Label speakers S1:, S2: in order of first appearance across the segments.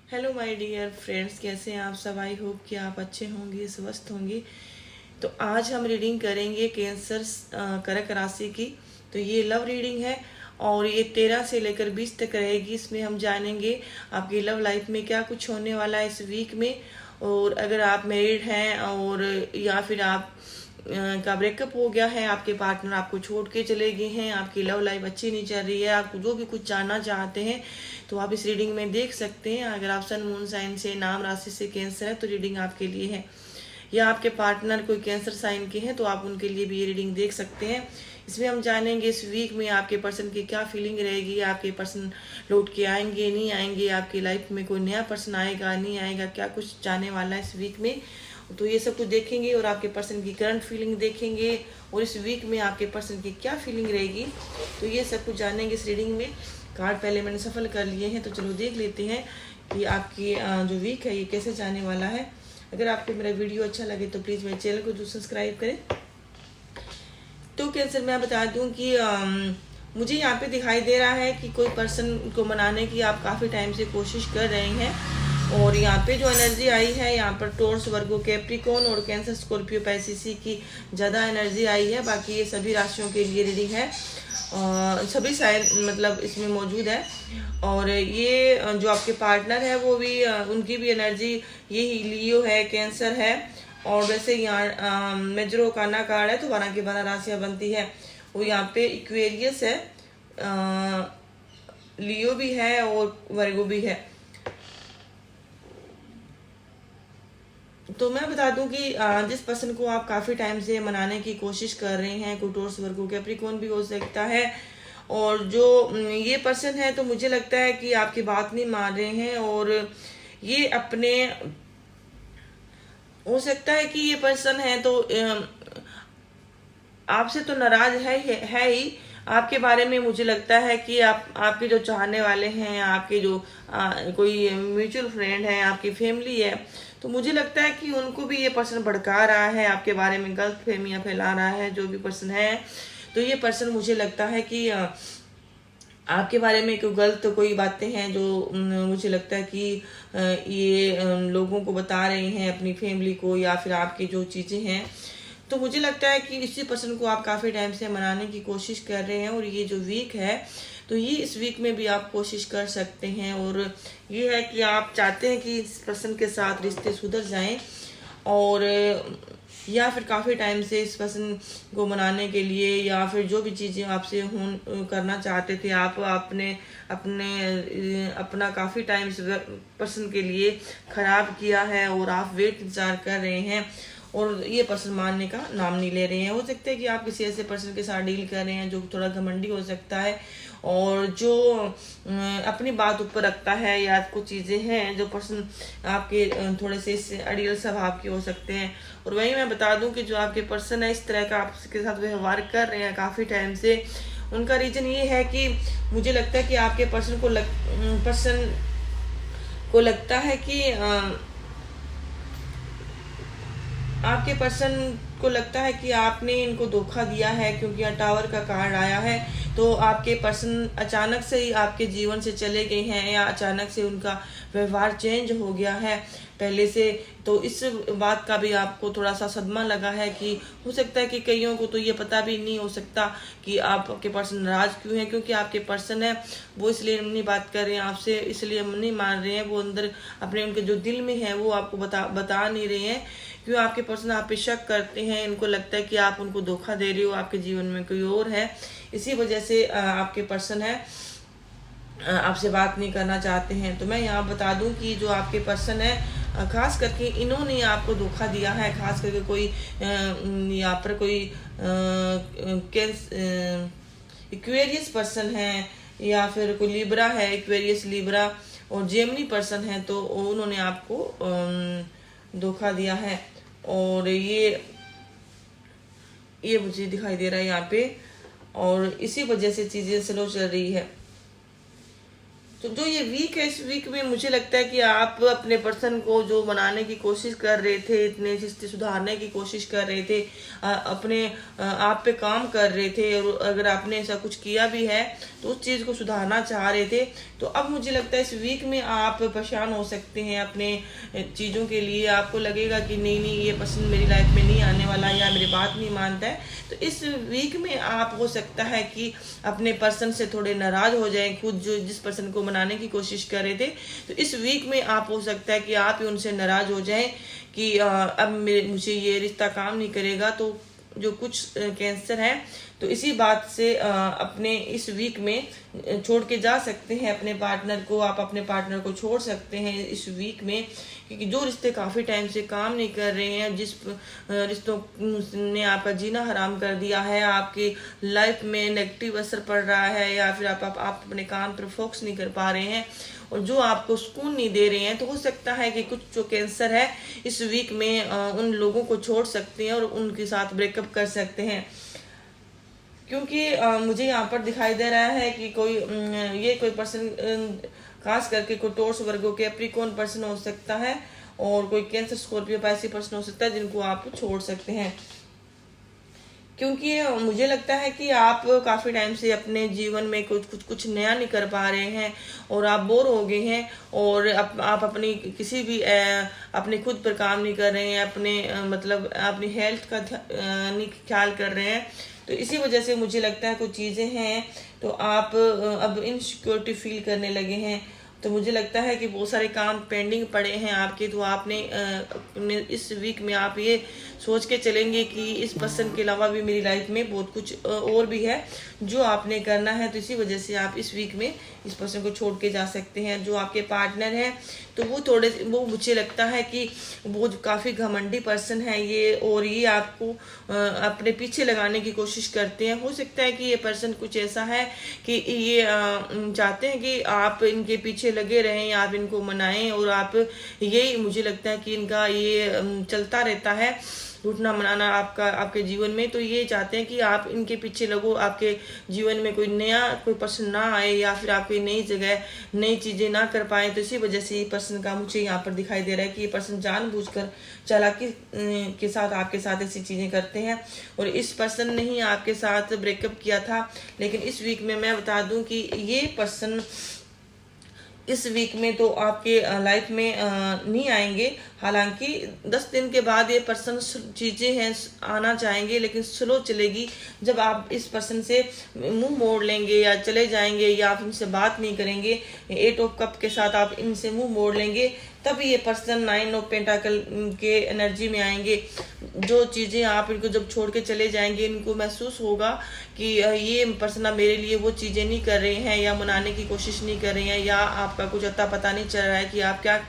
S1: Hello my dear friends, कैसे हैं आप सब। आई होप कि आप अच्छे होंगे, स्वस्थ होंगे। तो आज हम रीडिंग करेंगे कैंसर कर्क राशि की। तो ये लव रीडिंग है और ये 13 से लेकर 20 तक रहेगी। इसमें हम जानेंगे आपकी लव लाइफ में क्या कुछ होने वाला है इस वीक में। और अगर आप मैरिड हैं और या फिर आप का ब्रेकअप हो गया है, आपके पार्टनर आपको छोड़ के चले गए हैं, आपकी लव लाइफ अच्छी नहीं चल रही है, आपको जो भी कुछ जानना चाहते हैं तो आप इस रीडिंग में देख सकते हैं। अगर आप सन मून साइन से, नाम राशि से कैंसर है तो रीडिंग आपके लिए है, या आपके पार्टनर कोई कैंसर साइन के हैं तो आप उनके लिए भी ये रीडिंग देख सकते हैं। इसमें हम जानेंगे इस वीक में आपके पर्सन की क्या फीलिंग रहेगी, आपके पर्सन लौट के आएंगे नहीं आएंगे, आपकी लाइफ में कोई नया पर्सन आएगा नहीं आएगा, क्या कुछ जाने वाला है इस वीक में। तो ये सब कुछ देखेंगे और आपके पर्सन की करंट फीलिंग देखेंगे और इस वीक में आपके पर्सन की क्या फीलिंग रहेगी, तो ये सब कुछ जानेंगे इस रीडिंग में। कार्ड पहले मैंने सफल कर लिए हैं, तो चलो देख लेते हैं कि आपकी जो वीक है ये कैसे जाने वाला है। अगर आपको मेरा वीडियो अच्छा लगे तो प्लीज़ मेरे चैनल को जो सब्सक्राइब करें। तो कैंसर मैं बता दूं कि मुझे यहाँ पे दिखाई दे रहा है कि कोई पर्सन को मनाने की आप काफ़ी टाइम से कोशिश कर रहे हैं। और यहाँ पे जो एनर्जी आई है, यहाँ पर टॉरस, वर्गो, कैप्रिकॉर्न और कैंसर, स्कॉर्पियो, पैसिसी की ज़्यादा एनर्जी आई है। बाकी ये सभी राशियों के लिए रीडिंग है, सभी साइन मतलब इसमें मौजूद है। और ये जो आपके पार्टनर है वो भी उनकी भी एनर्जी यही लियो है, कैंसर है। और वैसे यहाँ मेजरो काना कार्ड है तो 12 की 12 राशियाँ बनती है। वो यहाँ पे इक्वेरियस है, लियो भी है और वर्गो भी है। तो मैं बता दूं कि जिस पर्सन को आप काफ़ी टाइम से मनाने की कोशिश कर रहे हैं, टॉरस, वर्गो, कैप्रिकॉर्न भी हो सकता है। और जो ये पर्सन है तो मुझे लगता है कि आपकी बात नहीं मान रहे हैं और ये अपने, हो सकता है कि ये पर्सन है तो आपसे तो नाराज है ही। आपके बारे में मुझे लगता है कि आपके जो चाहने वाले हैं, आपके जो कोई म्यूचुअल फ्रेंड है, आपकी फैमिली है, तो मुझे लगता है कि उनको भी ये पर्सन भड़का रहा है, आपके बारे में गलत फहमियाँ फैला रहा है जो भी पर्सन है। तो ये पर्सन मुझे लगता है कि आपके बारे में कोई गलत कोई बातें हैं जो मुझे लगता है कि ये लोगों को बता रहे हैं, अपनी फैमिली को, या फिर आपकी जो चीज़ें हैं। तो मुझे लगता है कि इसी पर्सन को आप काफ़ी टाइम से मनाने की कोशिश कर रहे हैं और ये जो वीक है तो ये इस वीक में भी आप कोशिश कर सकते हैं। और ये है कि आप चाहते हैं कि इस पर्सन के साथ रिश्ते सुधर जाएं, और या फिर काफ़ी टाइम से इस पर्सन को मनाने के लिए या फिर जो भी चीज़ें आपसे करना चाहते थे, आप अपने अपने अपना काफ़ी टाइम इस पर्सन के लिए ख़राब किया है और आप वेट इंतज़ार कर रहे हैं और ये पर्सन मानने का नाम नहीं ले रहे हैं। हो सकता है कि आप किसी ऐसे पर्सन के साथ डील कर रहे हैं जो थोड़ा घमंडी हो सकता है और जो अपनी बात ऊपर रखता है, या कुछ चीज़ें हैं जो पर्सन आपके थोड़े से इससे अड़ियल स्वभाव के हो सकते हैं। और वहीं मैं बता दूं कि जो आपके पर्सन है इस तरह का आपके साथ व्यवहार कर रहे हैं काफ़ी टाइम से, उनका रीज़न ये है कि मुझे लगता है कि आपके पर्सन को लगता है कि आपके पर्सन को लगता है कि आपने इनको धोखा दिया है, क्योंकि यहाँ टावर का कार्ड आया है। तो आपके पर्सन अचानक से ही आपके जीवन से चले गए हैं या अचानक से उनका व्यवहार चेंज हो गया है पहले से। तो इस बात का भी आपको थोड़ा सा सदमा लगा है कि हो सकता है कि कईयों को तो ये पता भी नहीं हो सकता कि आपके पर्सन नाराज क्यों है, क्योंकि आपके पर्सन है वो इसलिए नहीं बात कर रहे हैं आपसे, इसलिए नहीं मान रहे हैं, वो अंदर अपने उनके जो दिल में है वो आपको बता नहीं रहे हैं। क्यों आपके पर्सन आप पे शक करते हैं, इनको लगता है कि आप उनको धोखा दे रहे हो, आपके जीवन में कोई और है। इसी वजह से आपके पर्सन है आपसे बात नहीं करना चाहते हैं। तो मैं यहाँ बता दूं कि जो आपके पर्सन है खास करके इन्होंने आपको धोखा दिया है, खास करके कोई यहाँ पर कोई इक्वेरियस पर्सन है या फिर कोई लिब्रा है, इक्वेरियस, लिब्रा और जेमिनी पर्सन है, तो उन्होंने आपको धोखा दिया है। और ये मुझे दिखाई दे रहा है यहाँ पे, और इसी वजह से चीज़ें स्लो चल रही है। तो जो ये वीक है, इस वीक में मुझे लगता है कि आप अपने पर्सन को जो बनाने की कोशिश कर रहे थे, इतने रिश्ते सुधारने की कोशिश कर रहे थे, अपने आप पे काम कर रहे थे, और अगर आपने ऐसा कुछ किया भी है तो उस चीज़ को सुधारना चाह रहे थे, तो अब मुझे लगता है इस वीक में आप परेशान हो सकते हैं अपने चीज़ों के लिए। आपको लगेगा कि नहीं नहीं, ये पर्सन मेरी लाइफ में नहीं आने वाला या मेरी बात नहीं मानता है। तो इस वीक में आप हो सकता है कि अपने पर्सन से थोड़े नाराज हो जाएं, खुद जो जिस पर्सन को मनाने की कोशिश कर रहे थे। तो इस वीक में आप हो सकता है कि आप ही उनसे नाराज हो जाएं कि अब मुझे ये रिश्ता काम नहीं करेगा। तो जो कुछ कैंसर है तो इसी बात से अपने इस वीक में छोड़ के जा सकते हैं अपने पार्टनर को। आप अपने पार्टनर को छोड़ सकते हैं इस वीक में, क्योंकि जो रिश्ते काफ़ी टाइम से काम नहीं कर रहे हैं, जिस रिश्तों ने आपका जीना हराम कर दिया है, आपकी लाइफ में नेगेटिव असर पड़ रहा है, या फिर आप अपने काम पर फोकस नहीं कर पा रहे हैं और जो आपको सुकून नहीं दे रहे हैं, तो हो सकता है कि कुछ जो कैंसर है इस वीक में उन लोगों को छोड़ सकते हैं और उनके साथ ब्रेकअप कर सकते हैं। क्योंकि मुझे यहाँ पर दिखाई दे रहा है कि ये कोई पर्सन खास करके कोई टॉरस वर्गो के कैप्रिकॉर्न पर्सन हो सकता है, और कोई कैंसर, स्कॉर्पियो, पाइसेस पर्सन हो सकता है जिनको आप छोड़ सकते हैं। क्योंकि मुझे लगता है कि आप काफ़ी टाइम से अपने जीवन में कुछ नया नहीं कर पा रहे हैं और आप बोर हो गए हैं, और आप अपनी किसी भी अपने खुद पर काम नहीं कर रहे हैं, अपने मतलब अपनी हेल्थ का नहीं ख्याल कर रहे हैं। तो इसी वजह से मुझे लगता है कुछ चीज़ें हैं तो आप अब इनसिक्योरिटी फील करने लगे हैं। तो मुझे लगता है कि बहुत सारे काम पेंडिंग पड़े हैं आपके, तो आपने इस वीक में आप ये सोच के चलेंगे कि इस पर्सन के अलावा भी मेरी लाइफ में बहुत कुछ और भी है जो आपने करना है। तो इसी वजह से आप इस वीक में इस पर्सन को छोड़ के जा सकते हैं। जो आपके पार्टनर हैं तो वो मुझे लगता है कि वो काफ़ी घमंडी पर्सन है ये, और ये आपको अपने पीछे लगाने की कोशिश करते हैं। हो सकता है कि ये पर्सन कुछ ऐसा है कि ये चाहते हैं कि आप इनके पीछे लगे रहें, आप इनको मनाएं, और आप यही मुझे लगता है कि इनका ये चलता रहता है उठना मनाना आपके जीवन में। तो ये चाहते हैं कि आप इनके पीछे लगो, आपके जीवन में कोई पर्सन ना आए, या फिर आप कोई नई जगह नई चीज़ें ना कर पाए। तो इसी वजह से ये पर्सन का मुझे यहाँ पर दिखाई दे रहा है कि ये पर्सन जानबूझकर चालाकी के साथ आपके साथ ऐसी चीज़ें करते हैं। और इस पर्सन ने ही आपके साथ ब्रेकअप किया था, लेकिन इस वीक में मैं बता दूं कि ये पर्सन इस वीक में तो आपके लाइफ में नहीं आएंगे। हालांकि 10 दिन के बाद ये पर्सन चीज़ें हैं आना चाहेंगे, लेकिन स्लो चलेगी। जब आप इस पर्सन से मुंह मोड़ लेंगे या चले जाएंगे या आप इनसे बात नहीं करेंगे, 8 ऑफ कप के साथ आप इनसे मुंह मोड़ लेंगे, तब ये पर्सन 9 ऑफ पेंटाकल के एनर्जी में आएंगे। जो चीज़ें आप इनको जब छोड़ के चले जाएंगे, इनको महसूस होगा कि ये पर्सन मेरे लिए वो चीज़ें नहीं कर रहे हैं, या मनाने की कोशिश नहीं कर रहे हैं, या आपका कुछ अता पता नहीं चल रहा है कि आप क्या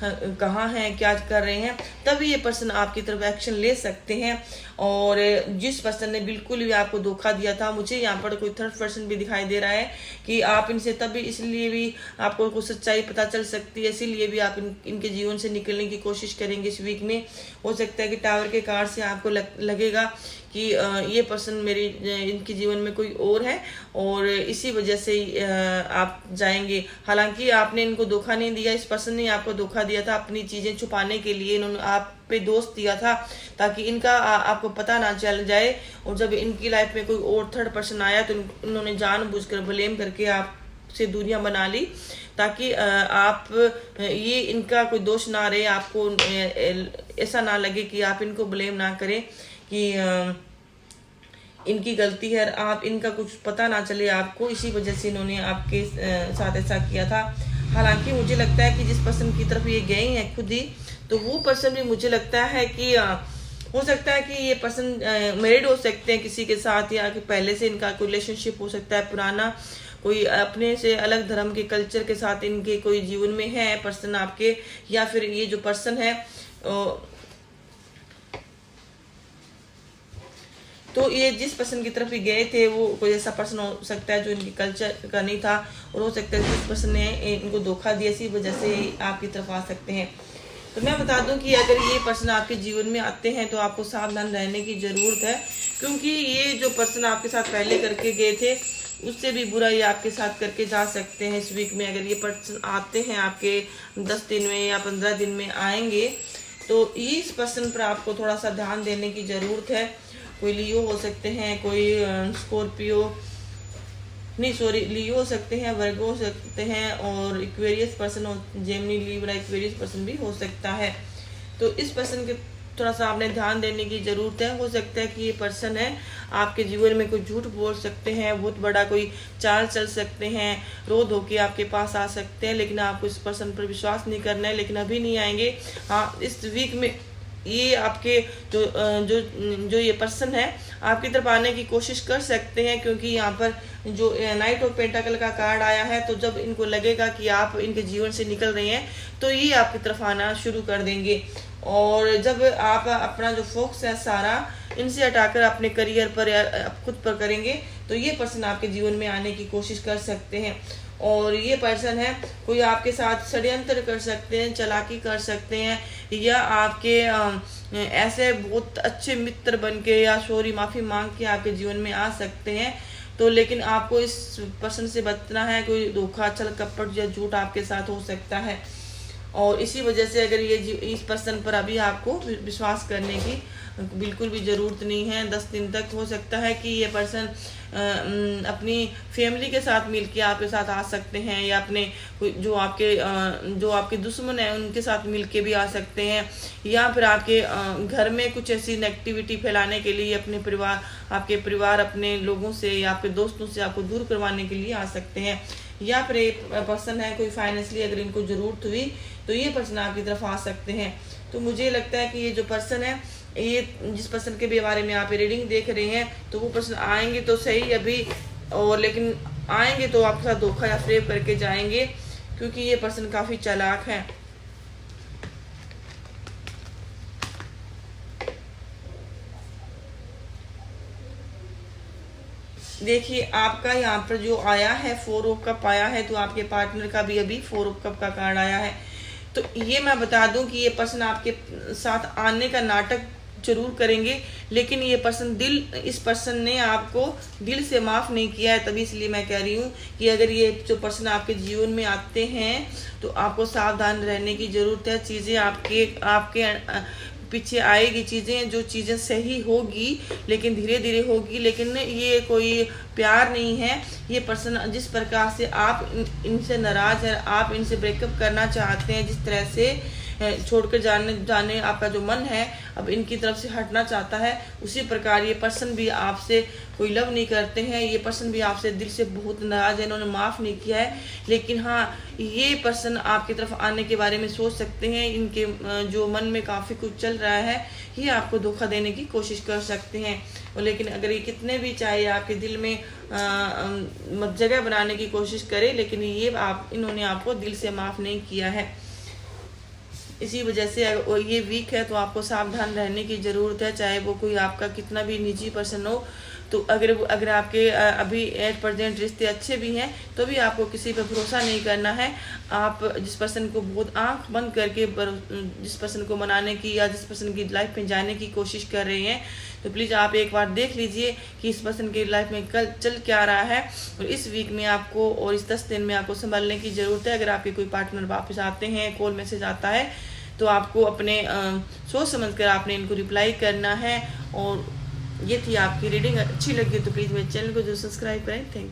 S1: कहाँ हैं, क्या कर रहे हैं। तभी ये पर्सन आपकी तरफ एक्शन ले सकते हैं। और जिस पर्सन ने बिल्कुल भी आपको धोखा दिया था, मुझे यहाँ पर कोई थर्ड पर्सन भी दिखाई दे रहा है कि आप इनसे तभी इसलिए भी आपको कुछ सच्चाई पता चल सकती है, इसीलिए भी आप इनके जीवन से निकलने की कोशिश करेंगे इस वीक में। हो सकता है कि टावर के कार्ड से आपको लगेगा कि ये पर्सन इनके जीवन में कोई और है, और इसी वजह से आप जाएंगे। हालांकि आपने इनको धोखा नहीं दिया, इस पर्सन ने आपको धोखा दिया था अपनी चीज़ें छुपाने के लिए। इन्होंने आप पे दोस्त दिया था ताकि इनका आपको पता ना चल जाए, और जब इनकी लाइफ में कोई और थर्ड पर्सन आया तो इन्होंने जानबूझकर ब्लेम करके आपसे दूरियां बना ली, ताकि आप ये इनका कोई दोष ना रहे, आपको ऐसा ना लगे कि आप इनको ब्लेम ना करें कि इनकी गलती है, आप इनका कुछ पता ना चले आपको। इसी वजह से इन्होंने आपके साथ ऐसा किया था। हालांकि मुझे लगता है कि जिस पर्सन की तरफ ये गए हैं खुद ही, तो वो पर्सन भी मुझे लगता है कि हो सकता है कि ये पर्सन मैरिड हो सकते हैं किसी के साथ, या कि पहले से इनका कोई रिलेशनशिप हो सकता है पुराना, कोई अपने से अलग धर्म के कल्चर के साथ इनके कोई जीवन में है पर्सन आपके, या फिर ये जो पर्सन है तो ये जिस पर्सन की तरफ ही गए थे वो कोई ऐसा पर्सन हो सकता है जो इनके कल्चर का नहीं था, और हो सकता है जिस पर्सन ने इनको धोखा दिया इसी वजह से आपकी तरफ आ सकते हैं। तो मैं बता दूं कि अगर ये पर्सन आपके जीवन में आते हैं तो आपको सावधान रहने की ज़रूरत है, क्योंकि ये जो पर्सन आपके साथ पहले करके गए थे उससे भी बुरा ये आपके साथ करके जा सकते हैं। इस वीक में अगर ये पर्सन आते हैं आपके 10 दिन में या 15 दिन में आएंगे, तो इस पर्सन पर आपको थोड़ा सा ध्यान देने की ज़रूरत है। कोई लियो हो सकते हैं, कोई स्कॉर्पियो नहीं सॉरी लियो हो सकते हैं, वर्गो हो सकते हैं, और इक्वेरियस पर्सन हो, जेमिनी लिब्रा इक्वेरियस पर्सन भी हो सकता है। तो इस पर्सन के थोड़ा सा आपने ध्यान देने की ज़रूरत है। हो सकता है कि ये पर्सन है आपके जीवन में कोई झूठ बोल सकते हैं, बहुत बड़ा कोई चाल चल सकते हैं, रोध होके आपके पास आ सकते हैं, लेकिन आपको इस पर्सन पर विश्वास नहीं करना है। लेकिन अभी नहीं आएंगे। हाँ, इस वीक में ये आपके जो ये पर्सन है आपकी तरफ आने की कोशिश कर सकते हैं, क्योंकि यहाँ पर जो नाइट ऑफ पेंटाकल का कार्ड आया है, तो जब इनको लगेगा कि आप इनके जीवन से निकल रहे हैं, तो ये आपकी तरफ आना शुरू कर देंगे। और जब आप अपना जो फोकस है सारा इनसे हटाकर अपने करियर पर या खुद पर करेंगे, तो ये पर्सन आपके जीवन में आने की कोशिश कर सकते हैं। और ये पर्सन है कोई आपके साथ षड्यंत्र कर सकते हैं, चालाकी कर सकते हैं, या आपके ऐसे बहुत अच्छे मित्र बन के या सॉरी माफ़ी मांग के आपके जीवन में आ सकते हैं। तो लेकिन आपको इस पर्सन से बचना है। कोई धोखा, छल कपट या झूठ आपके साथ हो सकता है, और इसी वजह से अगर ये इस पर्सन पर अभी आपको विश्वास करने की बिल्कुल भी ज़रूरत नहीं है। 10 दिन तक हो सकता है कि ये पर्सन अपनी फैमिली के साथ मिलके आपके साथ आ सकते हैं, या अपने जो आपके दुश्मन हैं उनके साथ मिलके भी आ सकते हैं, या फिर आपके घर में कुछ ऐसी नेगेटिविटी फैलाने के लिए आपके परिवार अपने लोगों से या आपके दोस्तों से आपको दूर करवाने के लिए आ सकते हैं। या फिर एक पर्सन है कोई फाइनेंशियली अगर इनको ज़रूरत हुई, तो ये पर्सन आपकी तरफ आ सकते हैं। तो मुझे लगता है कि ये जो पर्सन है, ये जिस पर्सन के भी बारे में आप रीडिंग देख रहे हैं, तो वो पर्सन आएंगे तो सही अभी, और लेकिन आएंगे तो आपके साथ धोखा या फ्रेब करके जाएंगे, क्योंकि ये पर्सन काफ़ी चालाक है। देखिए, आपका यहाँ पर जो आया है 4 ऑफ कप आया है, तो आपके पार्टनर का भी अभी 4 ऑफ कप का कार्ड आया है। तो ये मैं बता दूं कि ये पर्सन आपके साथ आने का नाटक जरूर करेंगे, लेकिन ये पर्सन इस पर्सन ने आपको दिल से माफ़ नहीं किया है। तभी इसलिए मैं कह रही हूँ कि अगर ये जो पर्सन आपके जीवन में आते हैं, तो आपको सावधान रहने की ज़रूरत है। चीज़ें आपके पीछे आएगी, जो चीज़ें सही होगी, लेकिन धीरे धीरे होगी। लेकिन ये कोई प्यार नहीं है। ये पर्सन जिस प्रकार से आप इनसे नाराज़ है, आप इनसे ब्रेकअप करना चाहते हैं, जिस तरह से छोड़कर जाने आपका जो मन है अब इनकी तरफ से हटना चाहता है, उसी प्रकार ये पर्सन भी आपसे कोई लव नहीं करते हैं। ये पर्सन भी आपसे दिल से बहुत नाराज़ है, इन्होंने माफ़ नहीं किया है। लेकिन हाँ, ये पर्सन आपकी तरफ आने के बारे में सोच सकते हैं। इनके जो मन में काफ़ी कुछ चल रहा है, ये आपको धोखा देने की कोशिश कर सकते हैं। और लेकिन अगर ये कितने भी चाहे आपके दिल में जगह बनाने की कोशिश करे, लेकिन इन्होंने आपको दिल से माफ़ नहीं किया है। इसी वजह से ये वीक है, तो आपको सावधान रहने की ज़रूरत है। चाहे वो कोई आपका कितना भी निजी पर्सन हो, तो अगर आपके अभी एट प्रेजेंट रिश्ते अच्छे भी हैं, तो भी आपको किसी पर भरोसा नहीं करना है। आप जिस पर्सन को बहुत आंख बंद करके जिस पर्सन को मनाने की या जिस पर्सन की लाइफ में जाने की कोशिश कर रहे हैं, तो प्लीज़ आप एक बार देख लीजिए कि इस पर्सन की लाइफ में कल चल क्या रहा है। और इस वीक में आपको और इस 10 दिन में आपको संभलने की ज़रूरत है। अगर आपके कोई पार्टनर वापस आते हैं, कॉल मैसेज आता है, तो आपको अपने सोच समझ कर आपने इनको रिप्लाई करना है। और ये थी आपकी रीडिंग। अच्छी लगी तो प्लीज़ मेरे चैनल को जो सब्सक्राइब करें। Thank you.